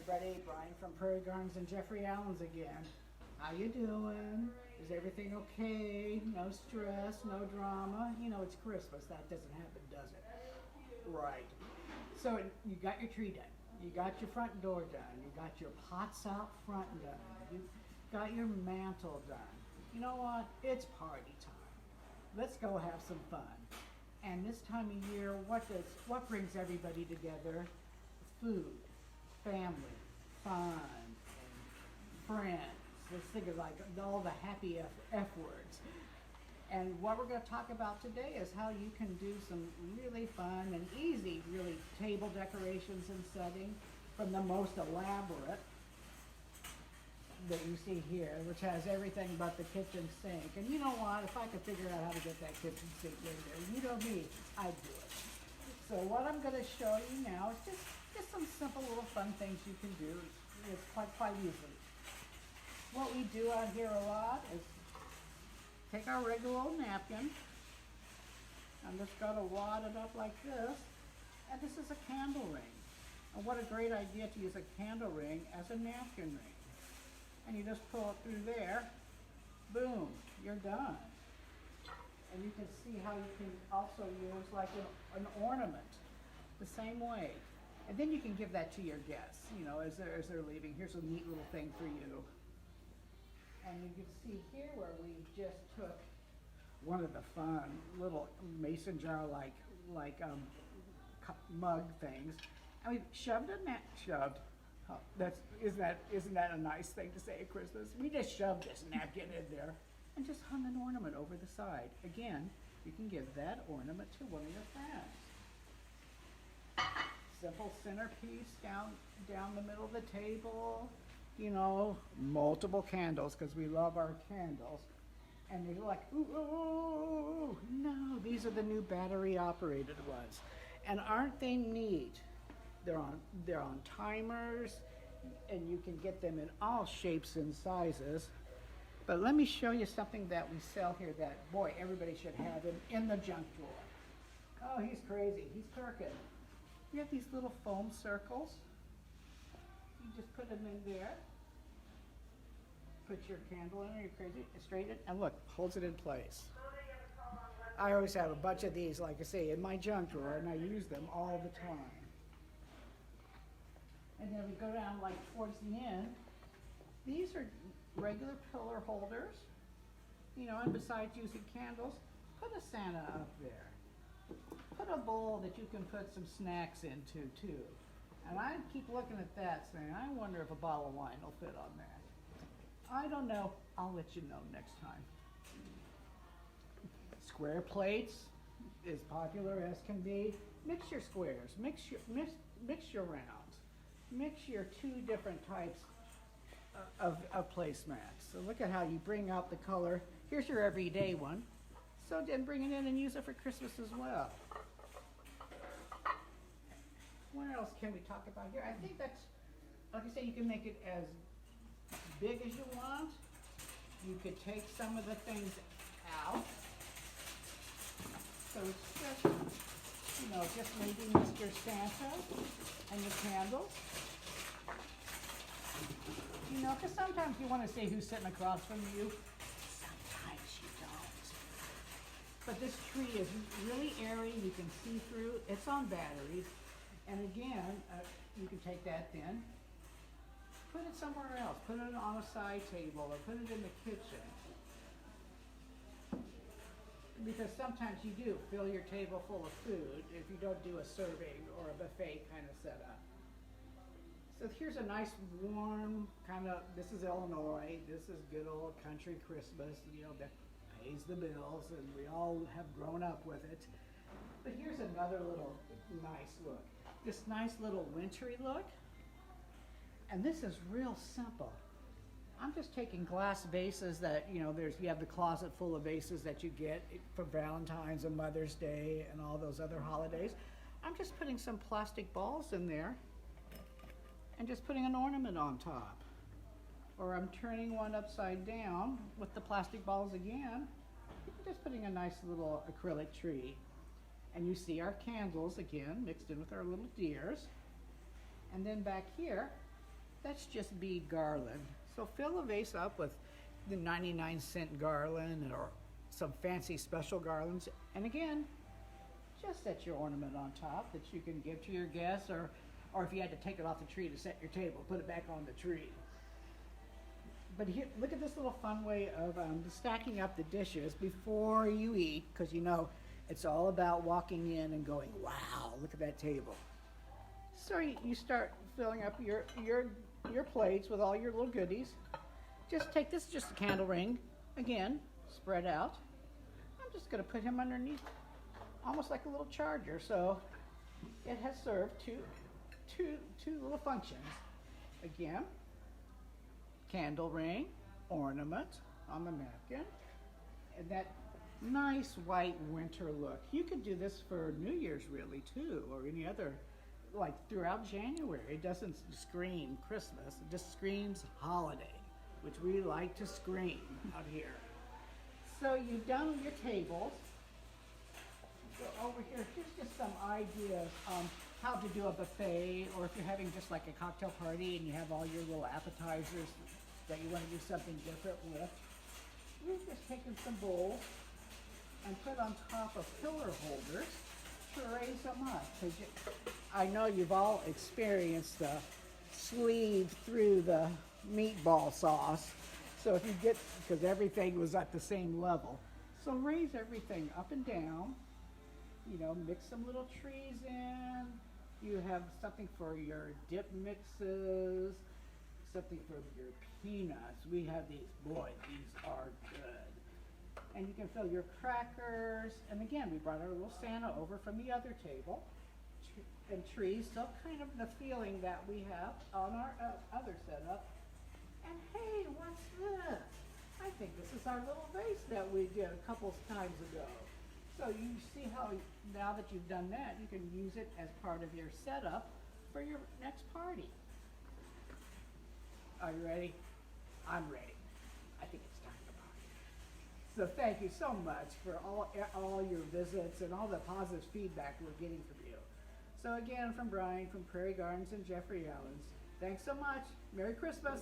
everybody. Brian from Prairie Gardens and Jeffrey Allen's again. How you doing? Is everything okay? No stress, no drama? You know, it's Christmas. That doesn't happen, does it? Right. So you got your tree done. You got your front door done. You got your pots out front done. You got your mantle done. You know what? It's party time. Let's go have some fun. And this time of year, what brings everybody together? Food, family, fun, friends. Let's think of like all the happy F words. And what we're going to talk about today is how you can do some really fun and easy, really table decorations and setting, from the most elaborate that you see here, which has everything but the kitchen sink. And you know what? If I could figure out how to get that kitchen sink in there, you know me, I'd do it. So what I'm going to show you now is just some simple little fun things you can do. It's quite easy. What we do out here a lot is take our regular old napkin. I'm just going to wad it up like this. And this is a candle ring. And what a great idea to use a candle ring as a napkin ring. And you just pull it through there, boom, you're done. And you can see how you can also use like an ornament the same way. And then you can give that to your guests, you know, as they're leaving. Here's a neat little thing for you. And you can see here where we just took one of the fun little mason jar like mug things, and we shoved oh, isn't that a nice thing to say at Christmas? We just shoved this napkin in there and just hung an ornament over the side. Again, you can give that ornament to one of your friends. Simple centerpiece down the middle of the table. You know, multiple candles, because we love our candles. And they're like, ooh, ooh, ooh, ooh. No, these are the new battery operated ones. And aren't they neat? They're on timers, and you can get them in all shapes and sizes. But let me show you something that we sell here that, boy, everybody should have in the junk drawer. Oh, he's crazy. He's perking. You have these little foam circles. You just put them in there. Put your candle in there, you're crazy, straighten it, and look, holds it in place. I always have a bunch of these, like I say, in my junk drawer, and I use them all the time. And then we go down like towards the end. These are regular pillar holders, you know, and besides using candles, put a Santa up there. Put a bowl that you can put some snacks into too. And I keep looking at that saying, I wonder if a bottle of wine will fit on there. I don't know. I'll let you know next time. Square plates is popular as can be. Mix your squares, mix your rounds, mix your two different types of placemats. So look at how you bring out the color. Here's your everyday one. So then bring it in and use it for Christmas as well. What else can we talk about here? I think that's, like I say, you can make it as big as you want. You could take some of the things out. So it's just, you know, just maybe Mr. Santa and the candles. You know, because sometimes you want to see who's sitting across from you. Sometimes you don't. But this tree is really airy. You can see through. It's on batteries. And again, you can take that then, put it somewhere else. Put it on a side table or put it in the kitchen. Because sometimes you do fill your table full of food if you don't do a serving or a buffet kind of setup. So here's a nice warm kind of, this is Illinois, this is good old country Christmas, you know, that pays the bills and we all have grown up with it. But here's another little nice look. This nice little wintry look. And this is real simple. I'm just taking glass vases that, you know, you have the closet full of vases that you get for Valentine's and Mother's Day and all those other holidays. I'm just putting some plastic balls in there and just putting an ornament on top. Or I'm turning one upside down with the plastic balls again. Just putting a nice little acrylic tree. And you see our candles again mixed in with our little deers. And then back here, That's just bead garland. So fill a vase up with the 99-cent garland or some fancy special garlands. And again, just set your ornament on top that you can give to your guests, or if you had to take it off the tree to set your table, put it back on the tree. But here, look at this little fun way of stacking up the dishes before you eat, because you know it's all about walking in and going, wow, look at that table. So you start filling up your plates with all your little goodies. Just take this, just a candle ring, again, spread out. I'm just going to put him underneath, almost like a little charger. So it has served two little functions. Again, candle ring, ornament on the napkin, and that nice white winter look. You could do this for New Year's really too, or any other, like throughout January. It doesn't scream Christmas, it just screams holiday, which we like to scream out here. So you've done your tables. Go over here, here's just some ideas on how to do a buffet, or if you're having just like a cocktail party and you have all your little appetizers that you want to do something different with. We've just taken some bowls and put on top of pillar holders to raise them up. I know you've all experienced the sleeve through the meatball sauce. So if you get, because everything was at the same level. So raise everything up and down. You know, mix some little trees in. You have something for your dip mixes, something for your peanuts. We have these, boy, these are good. And you can fill your crackers. And again, we brought our little Santa over from the other table. And trees, so kind of the feeling that we have on our other setup. And hey, what's this? I think this is our little vase that we did a couple times ago. So you see how now that you've done that, you can use it as part of your setup for your next party. Are you ready? I'm ready. I think it's time to party. So thank you so much for all your visits and all the positive feedback we're getting from you. So again, from Brian from Prairie Gardens and Jeffrey Allen's, thanks so much. Merry Christmas.